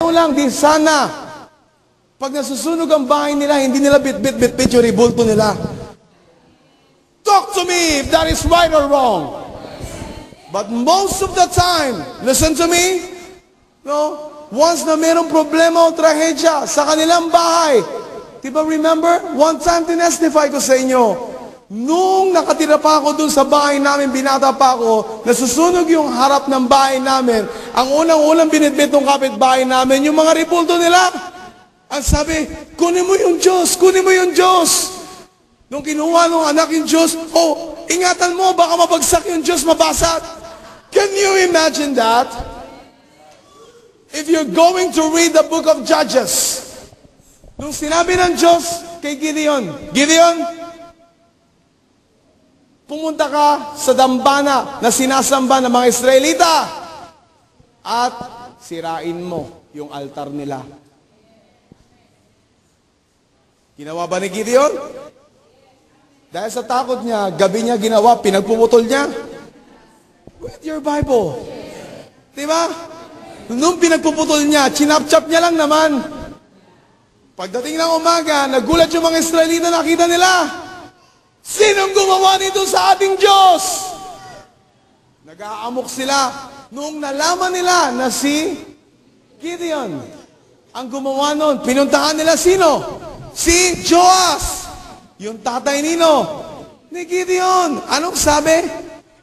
lang, di sana. Pag nasusunog ang bahay nila, hindi nila bit-bit yung ribulto nila. Talk to me if that is right or wrong. But most of the time, listen to me, no? Once na mayroong problema o trahedya sa kanilang bahay, diba remember, one time tinestify ko sa inyo, nung nakatira pa ako dun sa bahay namin, binata pa ako, nasusunog yung harap ng bahay namin, ang unang-unang binitbit ng kapitbahay namin, yung mga ribulto nila, ang sabi, kunin mo yung Diyos, kunin mo yung Diyos. Nung kinuha ng anak yung Diyos, oh, ingatan mo, baka mabagsak yung Diyos, mabasag. Can you imagine that? If you're going to read the book of Judges, nung sinabi ng Diyos kay Gideon, Gideon, pumunta ka sa dambana na sinasamba ng mga Israelita at sirain mo yung altar nila. Ginawa ba ni Gideon? Dahil sa takot niya, gabi niya ginawa, pinagpuputol niya. Read your Bible. Diba? Nung pinagpuputol niya, chinap-chap niya lang naman. Pagdating ng umaga, nagulat yung mga Israelita, nakita nila. Sinong gumawa nito sa ating Diyos? Nag-aamok sila. Noong nalaman nila na si Gideon ang gumawa nun, pinuntahan nila sino? Si Joas, yung tatay nino ni Gideon. Anong sabi?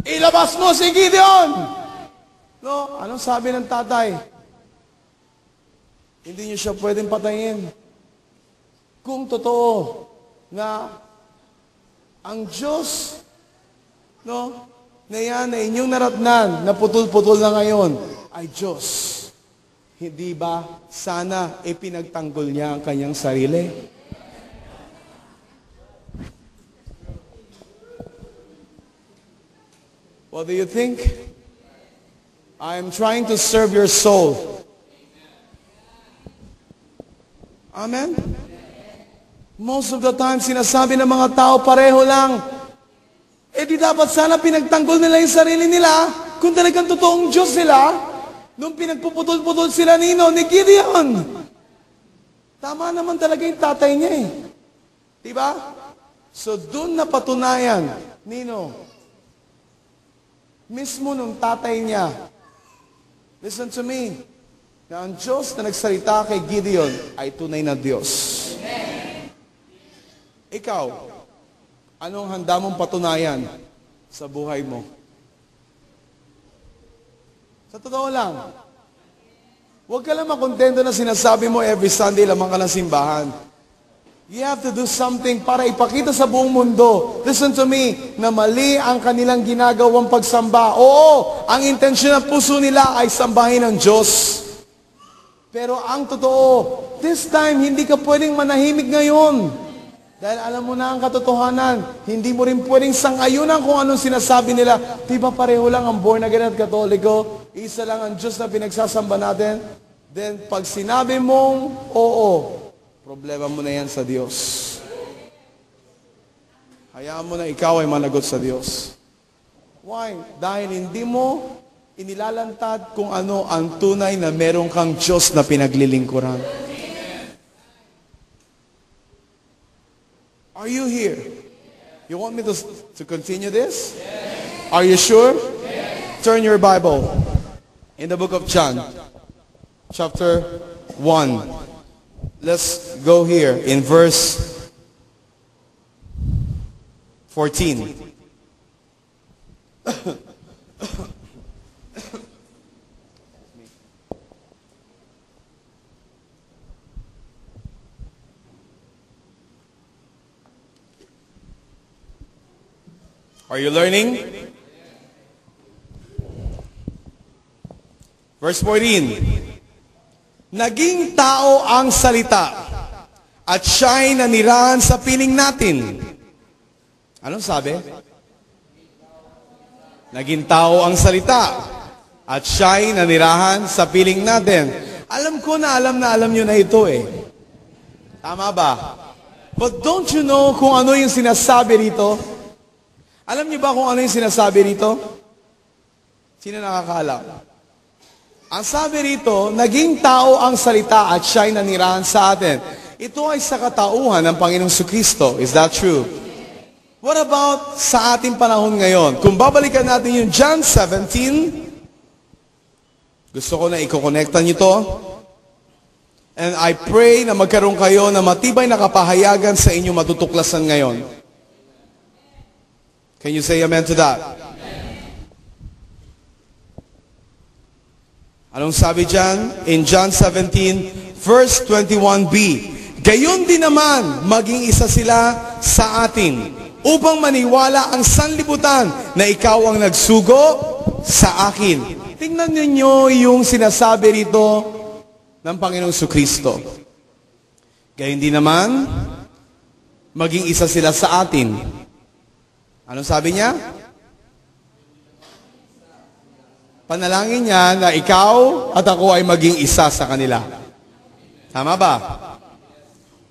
Ilabas mo si Gideon! No? Anong sabi ng tatay? Hindi niyo siya pwedeng patayin. Kung totoo na ang Diyos, no, na yan, na inyong naratnan, na putol-putol na ngayon, ay Diyos. Hindi ba sana ipinagtanggol niya ang kanyang sarili? What do you think? I am trying to serve your soul. Amen? Most of the time, sinasabi ng mga tao, pareho lang. Eh di dapat sana pinagtanggol nila yung sarili nila kung talagang totoong Diyos sila nung pinagpuputol-putol sila ni Gideon. Tama naman talaga yung tatay niya eh. Diba? So dun na patunayan, mismo nung tatay niya, listen to me, na ang Diyos na nagsalita kay Gideon ay tunay na Diyos. Ikaw, anong handa mong patunayan sa buhay mo? Sa totoo lang, huwag ka lang makontento na sinasabi mo every Sunday lamang ka ng simbahan. You have to do something para ipakita sa buong mundo, listen to me, na mali ang kanilang ginagawang pagsamba. Oo, ang intensyon ng puso nila ay sambahin ang Diyos. Pero ang totoo, this time, hindi ka pwedeng manahimik ngayon. Dahil alam mo na ang katotohanan, hindi mo rin pwedeng sang-ayunan kung anong sinasabi nila. Diba pareho lang ang born again at katoliko? Isa lang ang Diyos na pinagsasamba natin. Then, pag sinabi mong oo, problema mo na yan sa Diyos. Hayaan mo na ikaw ay managot sa Diyos. Why? Dahil hindi mo inilalantad kung ano ang tunay na meron kang Diyos na pinaglilingkuran. Are you here? You want me to continue this? Yes. Are you sure? Yes. Turn your Bible in the book of John, chapter 1. Let's go here in verse 14. Are you learning? Verse 14. Naging tao ang salita at siya'y nanirahan sa piling natin. Anong sabi? Naging tao ang salita at siya'y nanirahan sa piling natin. Alam ko na alam nyo na ito eh. Tama ba? But don't you know kung ano yung sinasabi rito? Alam niyo ba kung ano yung sinasabi rito? Sino nakakaalam? Ang sabi rito, naging tao ang salita at siya'y nanirahan sa atin. Ito ay sa katauhan ng Panginoong Jesucristo. Is that true? What about sa ating panahon ngayon? Kung babalikan natin yung John 17, gusto ko na i-connectan nyo to. And I pray na magkaroon kayo na matibay na kapahayagan sa inyong matutuklasan ngayon. Can you say amen to that? Anong sabi dyan? In John 17, verse 21b, gayon din naman, maging isa sila sa atin, upang maniwala ang sanlibutan na ikaw ang nagsugo sa akin. Tingnan ninyo yung sinasabi rito ng Panginoong Jesucristo. Gayon din naman, maging isa sila sa atin. Anong sabi niya? Panalangin niya na ikaw at ako ay maging isa sa kanila. Tama ba?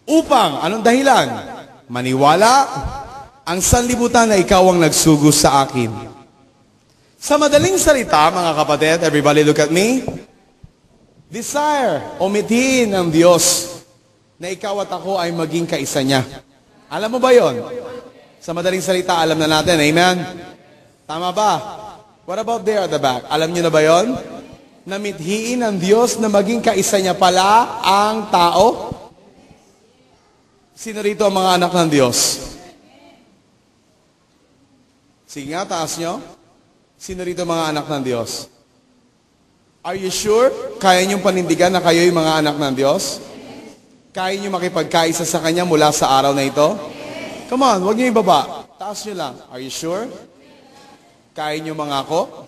Upang, anong dahilan? Maniwala ang sanlibutan na ikaw ang nagsugo sa akin. Sa madaling salita, mga kapatid, everybody look at me. Desire, umitin ng Diyos na ikaw at ako ay maging kaisa niya. Alam mo ba yon? Sa madaling salita, alam na natin. Amen? Tama ba? What about there at the back? Alam niyo na ba yon? Namithiin ng Diyos na maging kaisa niya pala ang tao? Sino rito ang mga anak ng Diyos? Sige nga, taas nyo. Sino rito mga anak ng Diyos? Are you sure? Kaya niyong panindigan na kayo'y mga anak ng Diyos? Kaya niyo makipagkaisa sa Kanya mula sa araw na ito? Come on, huwag niyo ibaba. Taas niyo lang. Are you sure? Kaya niyo mangako?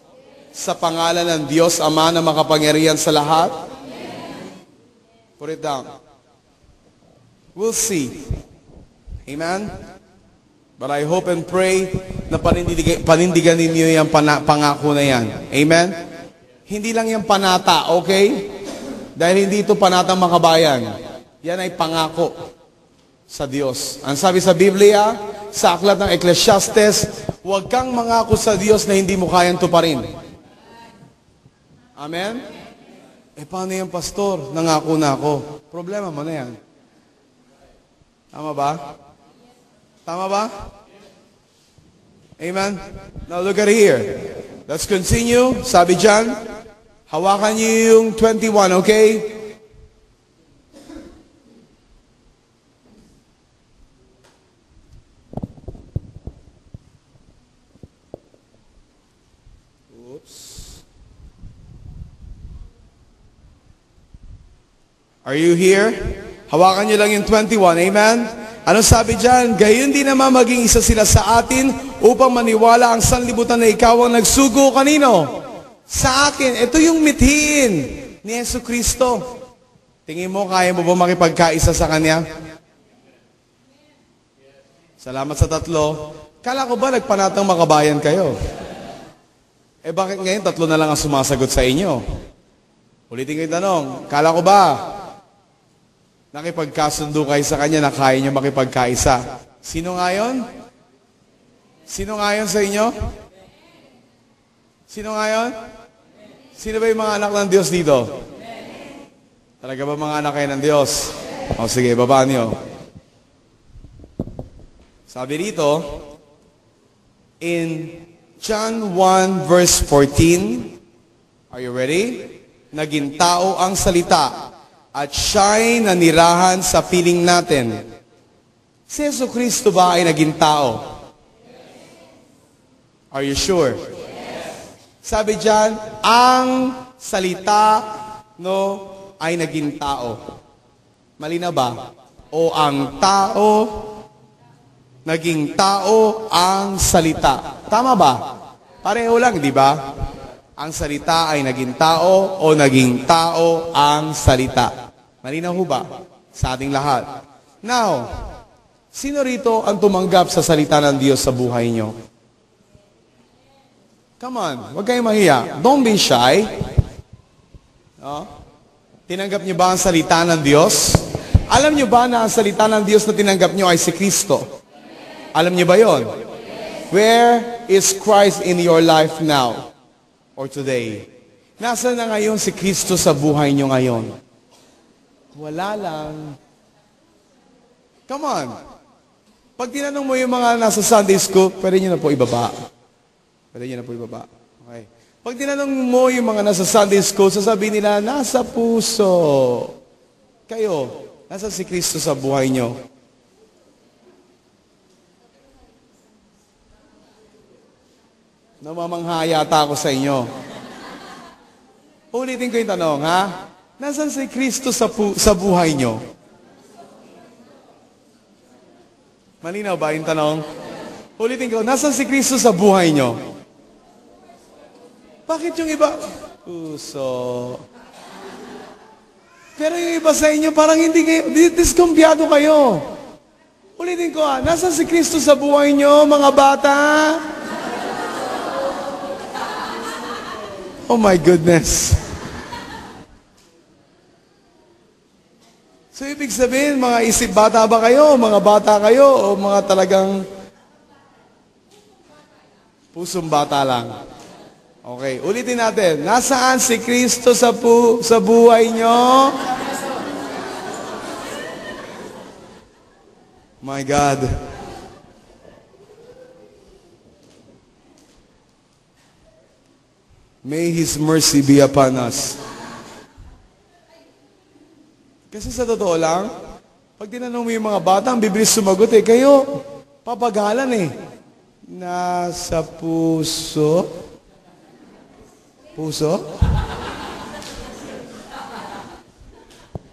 Sa pangalan ng Diyos, Ama na makapangyarihan sa lahat? Put it down. We'll see. Amen? But I hope and pray na panindigan ninyo yung pangako na yan. Amen? Hindi lang yung panata, okay? Dahil hindi ito panatang makabayan. Yan ay pangako sa Diyos. Ang sabi sa Biblia, sa aklat ng Ecclesiastes, huwag kang mangako sa Diyos na hindi mo kayang tuparin. Amen? Paano yan, pastor? Nangako na ako. Problema mo na yan. Tama ba? Tama ba? Amen? Now look at here. Let's continue. Sabi dyan, hawakan niyo yung 21, okay? Oops. Are you here? Hawakan niyo lang yung 21, amen? Ano sabi dyan? Gayon din naman maging isa sila sa atin upang maniwala ang sanlibutan na ikaw ang nagsugo kanino? Sa akin. Ito yung mithiin ni Jesucristo. Tingin mo, kaya mo ba makipagkaisa sa Kanya? Salamat sa tatlo. Kala ko ba nagpanatang makabayan kayo? Bakit ngayon tatlo na lang ang sumasagot sa inyo? Ulitin ko yung tanong. Kala ko ba nakipagkasundo kayo sa Kanya na kaya niyo makipagkaisa? Sino ngayon? Sino ngayon sa inyo? Sino ngayon? Sino ba yung mga anak ng Diyos dito? Talaga ba mga anak kayo ng Diyos? O sige, babaan niyo. Sabi rito, in John 1 verse 14, are you ready? Naging tao ang salita at siya'y nanirahan sa piling natin. Si Jesucristo ba ay naging tao? Are you sure? Sabi dyan, ang salita ay naging tao. Mali na ba? O ang tao, naging tao ang salita. Tama ba? Pareho lang, di ba? Ang salita ay naging tao o naging tao ang salita. Malinaw ho ba? Sa ating lahat. Now, sino rito ang tumanggap sa salita ng Diyos sa buhay nyo? Come on, huwag kayong mahiya. Don't be shy. No? Tinanggap niyo ba ang salita ng Diyos? Alam niyo ba na ang salita ng Diyos na tinanggap niyo ay si Kristo? Alam niyo ba yon? Where is Christ in your life now or today? Nasaan na ngayon si Kristo sa buhay nyo ngayon? Wala lang. Come on. Pag tinanong mo yung mga nasa Sunday school, pwede nyo na po ibaba. Pwede nyo na po ibaba. Okay. Pag tinanong mo yung mga nasa Sunday school, sasabihin nila, nasa puso. Kayo, nasa si Kristo sa buhay nyo? Namamangha yata ako sa inyo. Ulitin ko yung tanong, ha? Nasaan si Kristo sa buhay nyo? Malinaw ba yung tanong? Ulitin ko, nasaan si Kristo sa buhay nyo? Bakit yung iba? Puso. Pero yung iba sa inyo, parang hindi kayo, diskumpiyado kayo. Ulitin ko, nasaan si Kristo sa buhay nyo, mga bata? Oh my goodness. So, ibig sabihin, mga isip bata ba kayo? Mga bata kayo? O mga talagang pusong bata lang? Okay, ulitin natin. Nasaan si Kristo sa buhay nyo? My God. May His mercy be upon us. Kasi sa totoo lang, pag tinanong mo yung mga bata, ang bibilis sumagot eh. Kayo, papagalan eh. Nasa puso. Puso?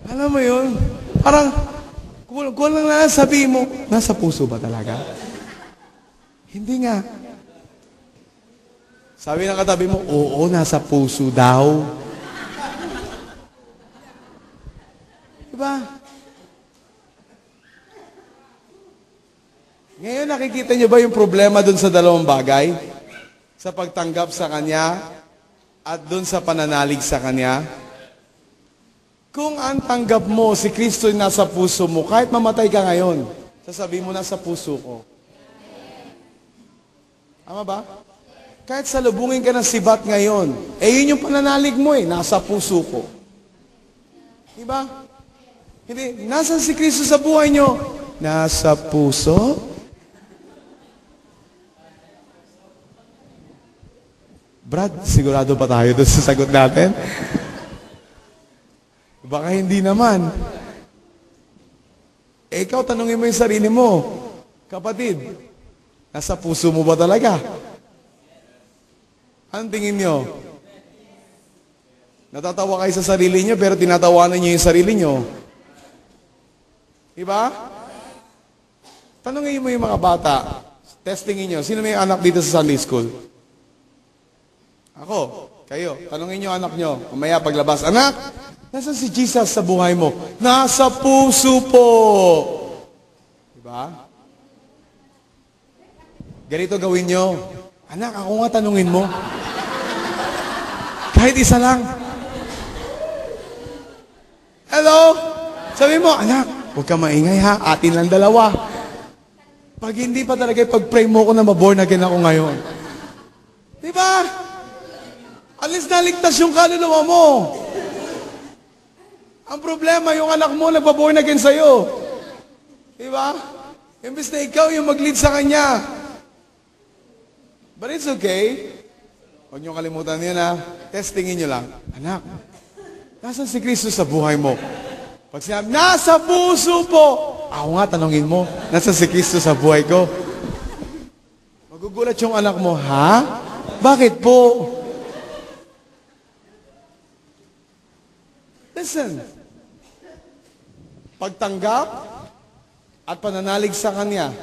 Alam mo yun? Parang, kung lang na sabihin mo, nasa puso ba talaga? Hindi nga. Sabi ng katabi mo, oo, nasa puso daw. Diba? Ngayon nakikita niyo ba yung problema dun sa dalawang bagay? Sa pagtanggap sa Kanya at dun sa pananalig sa Kanya? Kung ang tanggap mo, si Kristo yung nasa puso mo, kahit mamatay ka ngayon, sasabihin mo, nasa puso ko. Tama ba? Kahit salubungin ka ng sibat ngayon, yun yung pananalig mo nasa puso ko. Diba? Hindi, nasan si Kristo sa buhay nyo? Nasa puso? Brad, sigurado pa tayo doon sa sagot natin? Baka hindi naman. Ikaw, tanungin mo yung sarili mo. Kapatid, nasa puso mo ba talaga? Anong tingin nyo? Natatawa kayo sa sarili nyo, pero tinatawanan nyo yung sarili nyo. Diba? Tanungin mo yung mga bata. Testingin nyo. Sino may anak dito sa Sunday School? Ako. Kayo. Tanungin nyo anak nyo. Mamaya paglabas. Anak, nasaan si Jesus sa buhay mo? Nasa puso po. Diba? Ganito gawin nyo. Anak, ako nga tanungin mo. Kahit isa lang. Hello? Sabi mo, anak, huwag ka maingay ha. Atin lang dalawa. Pag hindi pa talaga, pag-pray mo ko na maborn again ako ngayon. Diba? At least naligtas yung kaluluwa mo. Ang problema, yung anak mo nagbaborn again sa'yo. Diba? Imbis na ikaw yung mag-lead sa kanya. But it's okay. Huwag niyo kalimutan yun ha. Testingin niyo lang. Anak, nasan si Kristo sa buhay mo? Pag sinabi, nasa puso po. Ako nga, tanongin mo, nasan si Kristo sa buhay ko? Magugulat yung anak mo, ha? Bakit po? Listen. Pagtanggap at pananalig sa Kanya.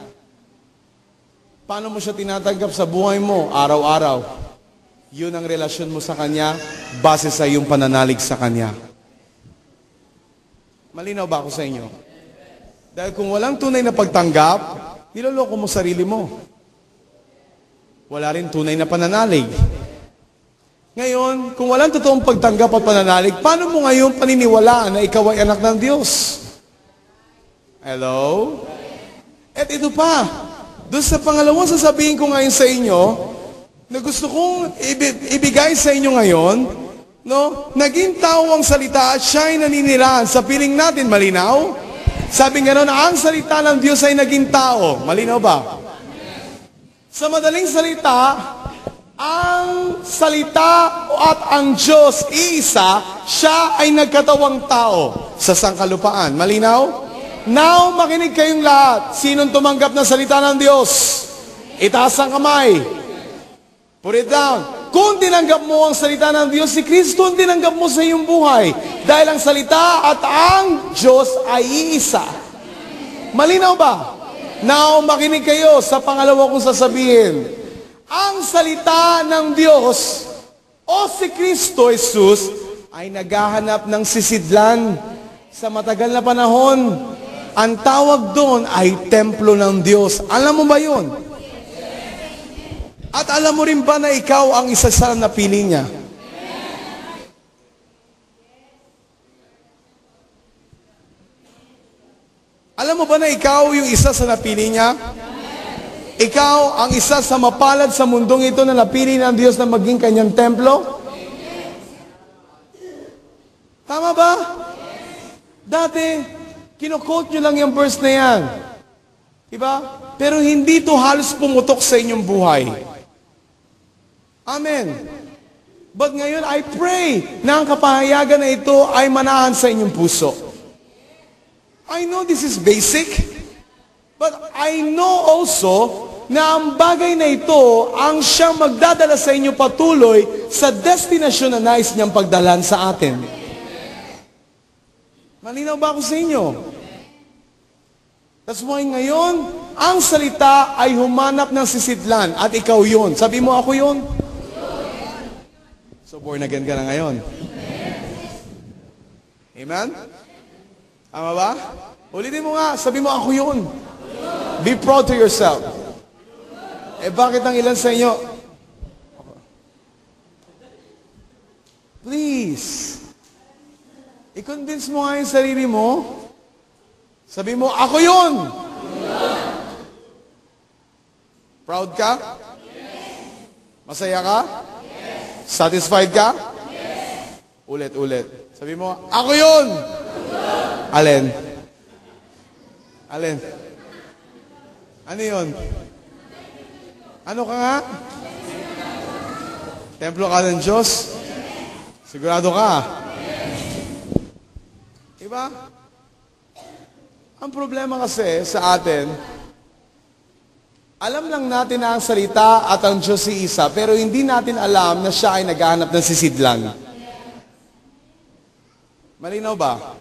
Paano mo siya tinatanggap sa buhay mo, araw-araw? Yun ang relasyon mo sa Kanya, base sa iyong pananalig sa Kanya. Malinaw ba ako sa inyo? Dahil kung walang tunay na pagtanggap, niloloko mo sarili mo. Wala rin tunay na pananalig. Ngayon, kung walang totoong pagtanggap at pananalig, paano mo ngayon paniniwalaan na ikaw ay anak ng Diyos? Hello? At ito pa, doon sa pangalawang sasabihin ko ngayon sa inyo, na gusto kong ibigay sa inyo ngayon, No? Naging tao ang salita at siya'y naninirahan. Sa piling natin, malinaw? Sabi nga nun, ang salita ng Diyos ay naging tao. Malinaw ba? Sa madaling salita, ang salita at ang Diyos, iisa, siya ay nagkatawang tao sa sangkalupaan. Malinaw? Now, makinig kayong lahat. Sinong tumanggap ng salita ng Diyos? Itaas ang kamay. Put it down. Kung tinanggap mo ang salita ng Diyos, si Kristo ang tinanggap mo sa iyong buhay. Dahil ang salita at ang Diyos ay iisa. Malinaw ba? Now, makinig kayo sa pangalawa kong sasabihin. Ang salita ng Diyos o si Kristo Jesus ay naghahanap ng sisidlan sa matagal na panahon. Ang tawag doon ay templo ng Diyos. Alam mo ba yun? At alam mo rin ba na ikaw ang isa sa napili niya? Alam mo ba na ikaw yung isa sa napili niya? Ikaw ang isa sa mapalad sa mundong ito na napili ng Diyos na maging kanyang templo? Tama ba? Dati, kino-quote nyo lang yung verse na yan. Diba? Pero hindi to halos pumutok sa inyong buhay. Amen. But ngayon, I pray na ang kapahayagan na ito ay manahan sa inyong puso. I know this is basic, but I know also na ang bagay na ito ang siyang magdadala sa inyo patuloy sa destinasyon na nais niyang pagdalan sa atin. Malinaw ba ako sa inyo? That's why ngayon, ang salita ay humanap ng sisidlan at ikaw yun. Sabi mo, ako yun? So born again ka na ngayon. Amen? Tama ba? Ulitin mo nga, sabi mo, ako yun. Be proud to yourself. Eh bakit ang ilan sa inyo? Please, i-convince mo nga yung sarili mo. Sabi mo, ako yun! Proud ka? Masaya ka? Satisfied ka? Ulit. Sabi mo, ako yun! Alin? Ano yun? Ano ka nga? Templo ka ng Diyos? Sigurado ka? Diba? Ang problema kasi sa atin, alam lang natin na ang salita at ang Diyos si isa, pero hindi natin alam na siya ay naghahanap ng sisidlan. Malinaw ba?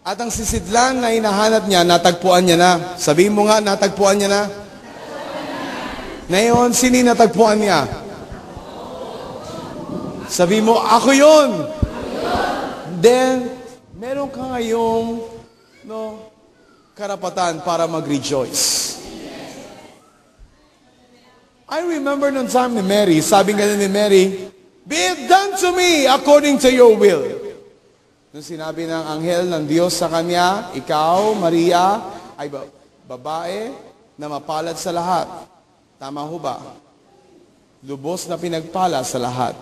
At ang sisidlan na hinahanap niya, natagpuan niya na. Sabihin mo nga, natagpuan niya na. Ngayon, sino natagpuan niya? Sabihin mo, ako yun! Then, meron ka ngayong karapatan para mag-rejoice. I remember nung time ni Mary, sabi nga ni Mary, be it done to me according to your will. Nung sinabi ng anghel ng Diyos sa kanya, ikaw, Maria, ay babae na mapalad sa lahat. Tama ho ba? Lubos na pinagpala sa lahat.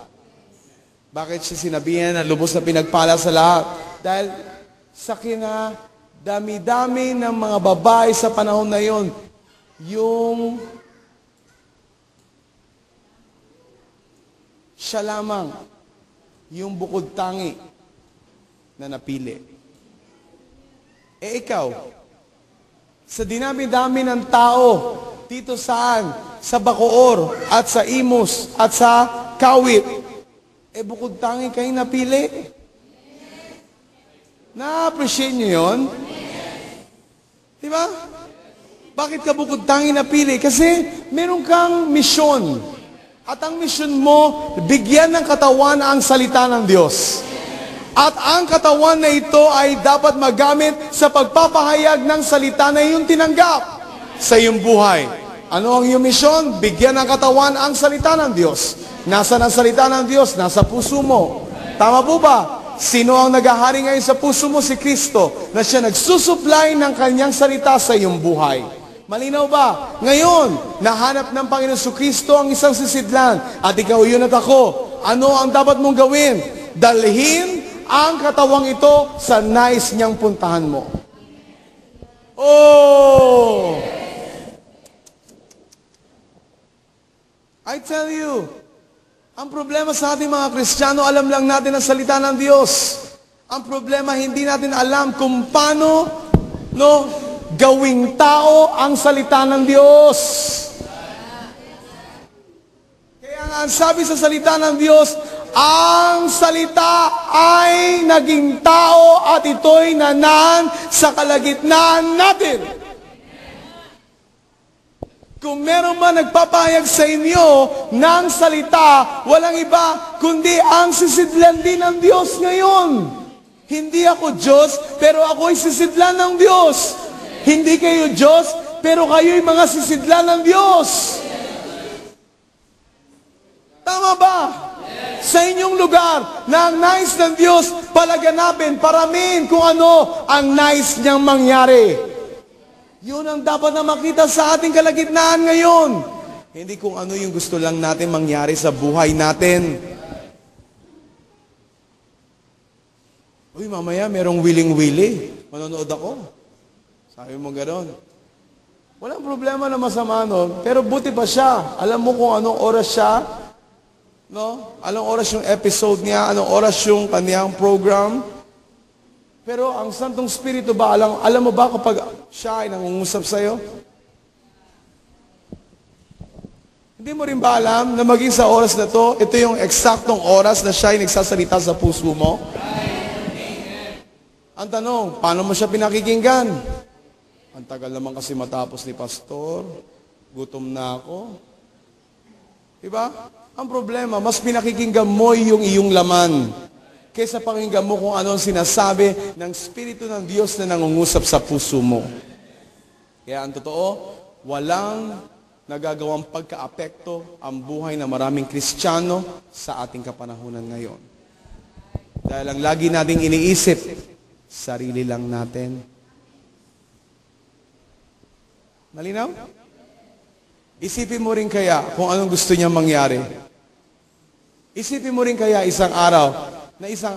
Bakit siya sinabihan na lubos na pinagpala sa lahat? Dahil sa dami-dami ng mga babae sa panahon na yon, yung siya lamang, yung bukod tangi na napili. Eh ikaw, sa dinami-dami ng tao, dito saan? Sa Bacoor, at sa Imus, at sa Kawit, eh bukod tangi kayo napili. Na-appreciate nyo yun? Diba? Bakit ka bukod tangi napili? Kasi meron kang misyon. At ang misyon mo, bigyan ng katawan ang salita ng Diyos. At ang katawan na ito ay dapat magamit sa pagpapahayag ng salita na iyong tinanggap sa iyong buhay. Ano ang iyong misyon? Bigyan ng katawan ang salita ng Diyos. Nasaan ang salita ng Diyos? Nasa puso mo. Tama po ba? Sino ang naghahari ngayon sa puso mo? Si Kristo, na siya nagsusupply ng kanyang salita sa iyong buhay. Malinaw ba? Ngayon, nahanap ng Panginoon Kristo ang isang sisidlan at ikaw yun at ako. Ano ang dapat mong gawin? dalhin ang katawang ito sa nais niyang puntahan mo. Oh! I tell you, ang problema sa ating mga Kristiyano, alam lang natin ang salita ng Diyos. Ang problema, hindi natin alam kung paano gawing tao ang salita ng Diyos. Kaya nga, ang sabi sa salita ng Diyos, ang salita ay naging tao at ito'y nanaan sa kalagitnaan natin. Kung meron man nagpapahayag sa inyo ng salita, walang iba kundi ang sisidlan din ng Diyos ngayon. Hindi ako Diyos, pero ako'y sisidlan ng Diyos. Hindi kayo Diyos, pero kayo'y mga sisidlan ng Diyos. Tama ba? Sa inyong lugar na ang nais ng Diyos palaganapin, paramin kung ano ang nais niyang mangyari. Yun ang dapat na makita sa ating kalagitnaan ngayon. Hindi kung ano yung gusto lang natin mangyari sa buhay natin. Uy, mamaya merong willing-willy. Manonood ako. Sabi mo gano'n. Walang problema na masama nun, pero buti pa siya. Alam mo kung anong oras siya? No? Anong oras yung episode niya? Anong oras yung kaniyang program? Pero ang Santong Espiritu ba, alam mo ba kapag siya ay nangungusap sa'yo? Hindi mo rin ba alam na maging sa oras na to, ito yung eksaktong oras na siya ay nagsasalita sa puso mo? Ang tanong, paano mo siya pinakikinggan? Ang tagal naman kasi matapos ni Pastor, gutom na ako. Diba? Ang problema, mas pinakikinggan mo yung iyong laman kaysa pakinggan mo kung ano ang sinasabi ng Espiritu ng Diyos na nangungusap sa puso mo. Kaya ang totoo, walang nagagawang pagka-apekto ang buhay ng maraming Kristiyano sa ating kapanahunan ngayon. Dahil ang lagi nating iniisip, sarili lang natin. Malinaw? Isipin mo rin kaya kung anong gusto niya mangyari. Isipin mo rin kaya isang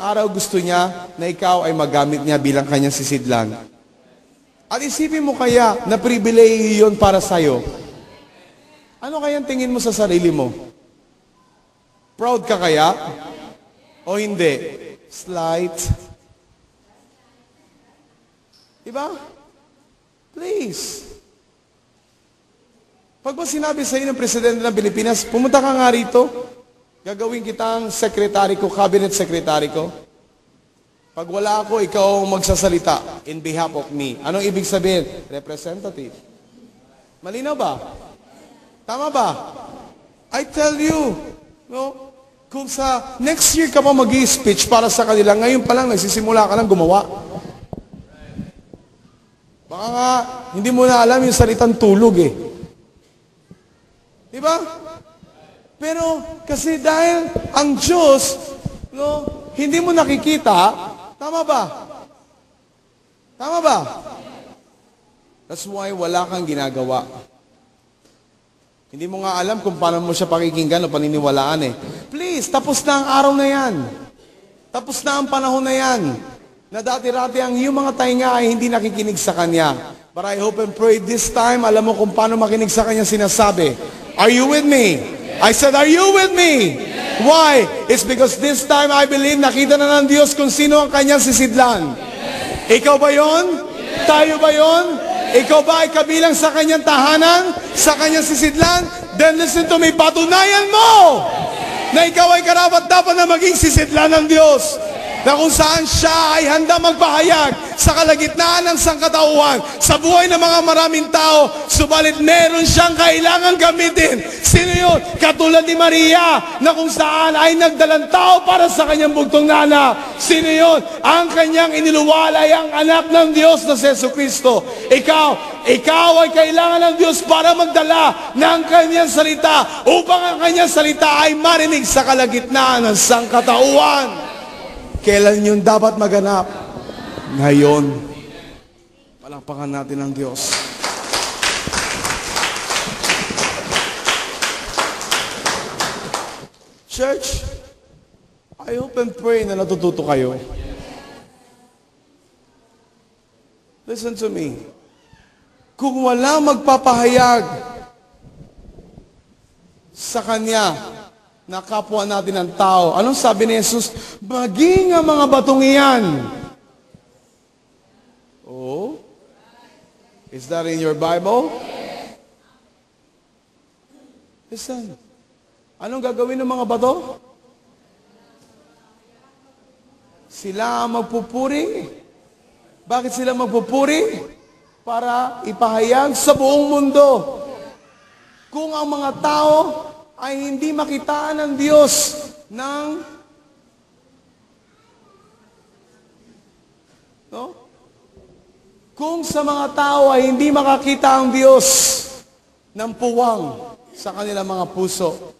araw gusto niya na ikaw ay magamit niya bilang kanyang sisidlan. At isipin mo kaya na pribilehiyo yun para sa'yo. Ano kayang tingin mo sa sarili mo? Proud ka kaya? O hindi? Slight? Diba? Please. Pag ba sinabi sa iyo ng Presidente ng Pilipinas, pumunta ka nga rito, gagawin kitang sekretary ko, cabinet secretary ko. Pag wala ako, ikaw ang magsasalita in behalf of me. Anong ibig sabihin? Representative. Malinaw ba? Tama ba? I tell you, no? Kung sa next year ka pa mag-i-speech para sa kanila, ngayon pa lang, nagsisimula ka lang gumawa. Baka nga, hindi mo na alam yung salitang tulog eh. Diba? Pero kasi dahil ang Diyos, no, hindi mo nakikita, tama ba? Tama ba? That's why wala kang ginagawa. Hindi mo nga alam kung paano mo siya pakikinggan o paniniwalaan eh. Please, tapos na ang araw na yan. Tapos na ang panahon na yan. Na dati-rati ang iyong mga tainga ay hindi nakikinig sa Kanya. But I hope and pray this time, alam mo kung paano makinig sa Kanya sinasabi. Are you with me? I said, are you with me? Why? It's because this time I believe nakita na ng Diyos kung sino ang Kanyang sisidlan. Ikaw ba yon? Tayo ba yon? Ikaw ba ay kabilang sa Kanyang tahanan? Sa Kanyang sisidlan? Then listen to me, patunayan mo na ikaw ay karapat-dapat na maging sisidlan ng Diyos. Na kung saan siya ay handa magpahayag sa kalagitnaan ng sangkatauhan, sa buhay ng mga maraming tao, subalit meron siyang kailangan gamitin. Sino yun? Katulad ni Maria, na kung saan ay nagdalang tao para sa kanyang bugtong na anak. Sino yun? Ang kanyang iniluwalay ang anak ng Diyos na si Jesucristo. Ikaw ay kailangan ng Diyos para magdala ng kanyang salita upang ang kanyang salita ay marinig sa kalagitnaan ng sangkatauhan. Kailan yun dapat maganap? Ngayon. Palakpakan natin ang Diyos. Church, I hope and pray na natututo kayo. Listen to me. Kung wala magpapahayag sa Kanya na kapwa natin ang tao, anong sabi ni Jesus? Maging ang mga batong iyan. Oh? Is that in your Bible? Listen. Anong gagawin ng mga bato? Sila ang magpupuri. Bakit sila magpupuri? Para ipahayag sa buong mundo. Kung ang mga tao ay hindi makitaan ng Diyos Kung sa mga tao ay hindi makakita ang Diyos ng puwang sa kanilang mga puso,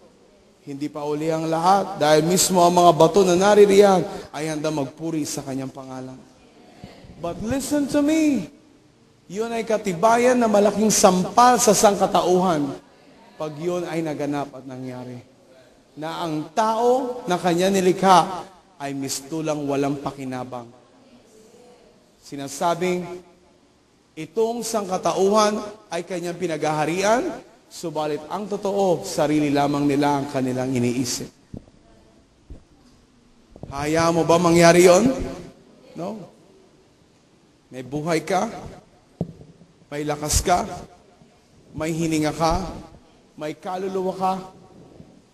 hindi pa uli ang lahat dahil mismo ang mga bato na naririyan ay handa magpuri sa Kanyang pangalan. But listen to me. Yun ay katibayan na malaking sampal sa sangkatauhan pag yun ay naganap at nangyari. Na ang tao na Kanya nilikha ay mistulang walang pakinabang. Sinasabing, itong sangkatauhan ay Kanyang pinaghaharian, subalit ang totoo, sarili lamang nila ang kanilang iniisip. Hayaan mo ba mangyari yon? No. May buhay ka, may lakas ka, may hininga ka, may kaluluwa ka,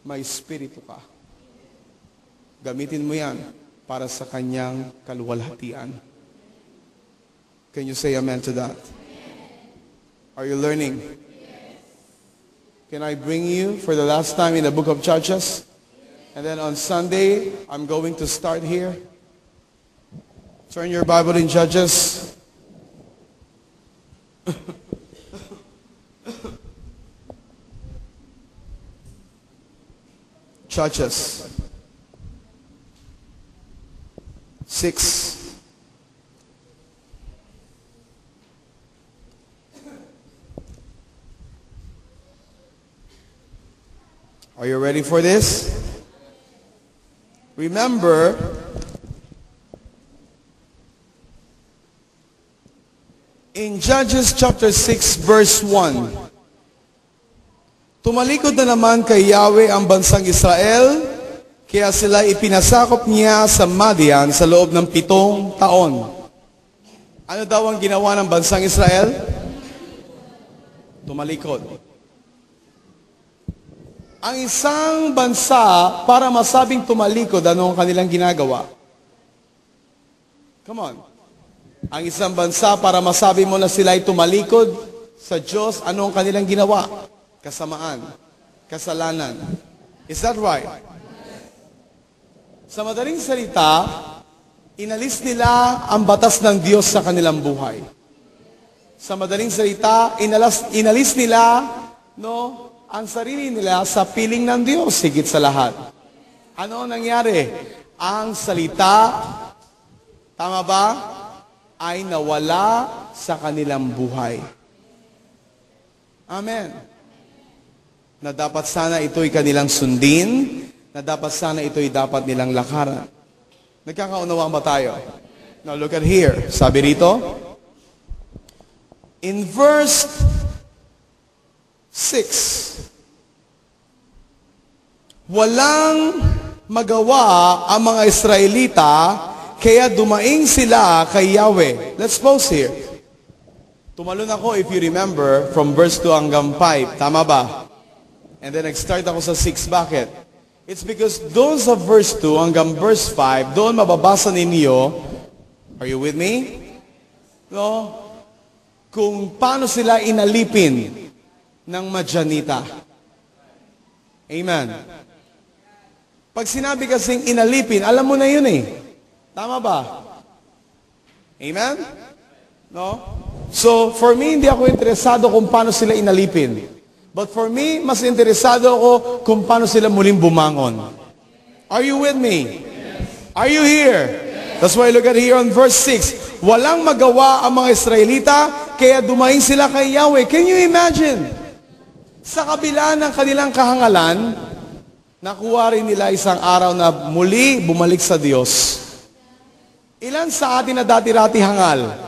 may espiritu ka. Gamitin mo yan para sa Kanyang kaluwalhatian. Can you say amen to that? Are you learning? Can I bring you for the last time in the book of Judges? And then on Sunday, I'm going to start here. Turn your Bible in Judges. Judges 6. Are you ready for this? Remember, in Judges chapter 6 verse 1, tumalikod na naman kay Yahweh ang bansang Israel, kaya sila ipinasakop niya sa Madian sa loob ng 7 taon. Ano daw ang ginawa ng bansang Israel? Tumalikod. Ang isang bansa, para masabing tumalikod, ano ang kanilang ginagawa? Come on. Ang isang bansa, para masabi mo na sila ay tumalikod sa Diyos, ano ang kanilang ginawa? Kasamaan. Kasalanan. Is that right? Sa madaling salita, inalis nila ang batas ng Diyos sa kanilang buhay. Sa madaling salita, inalis nila, ang sarili nila sa piling ng Diyos, higit sa lahat. Ano nangyari? Ang salita, tama ba, ay nawala sa kanilang buhay. Amen. Na dapat sana ito'y kanilang sundin, na dapat sana ito'y dapat nilang lakaran. Nagkakaunawaan ba tayo? Now look at here. Sabi rito, in verse 6, walang magawa ang mga Israelita, kaya dumaing sila kay Yahweh. Let's pause here. Tumalon ako, if you remember, from verse 2 hanggang 5. Tama ba? And then nag-start ako sa 6. Bakit? It's because doon sa verse 2 hanggang verse 5, doon mababasa ninyo, are you with me? No? Kung paano sila inalipin ng Madyanita. Amen. Pag sinabi kasing inalipin, alam mo na yun eh. Tama ba? Amen? No? So, for me, hindi ako interesado kung paano sila inalipin. But for me, mas interesado ako kung paano sila muling bumangon. Are you with me? Are you here? That's why look at here on verse 6. Walang magawa ang mga Israelita, kaya dumaing sila kay Yahweh. Can you imagine? Sa kabila ng kanilang kahangalan, nakuha rin nila isang araw na muli bumalik sa Diyos. Ilan sa atin na dati-rati hangal?